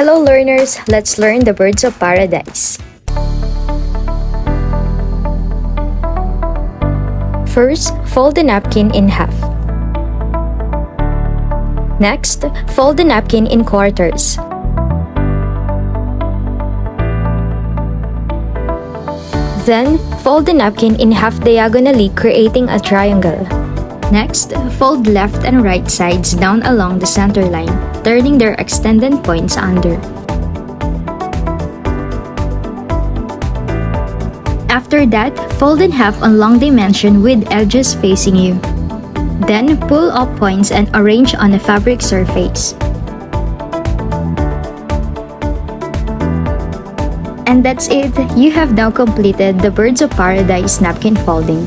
Hello learners, let's learn the birds of paradise. First, fold the napkin in half. Next, fold the napkin in quarters. Then, fold the napkin in half diagonally, creating a triangle. Next, fold left and right sides down along the center line, turning their extended points under. After that, fold in half on long dimension with edges facing you. Then, pull up points and arrange on a fabric surface. And that's it! You have now completed the Birds of Paradise napkin folding.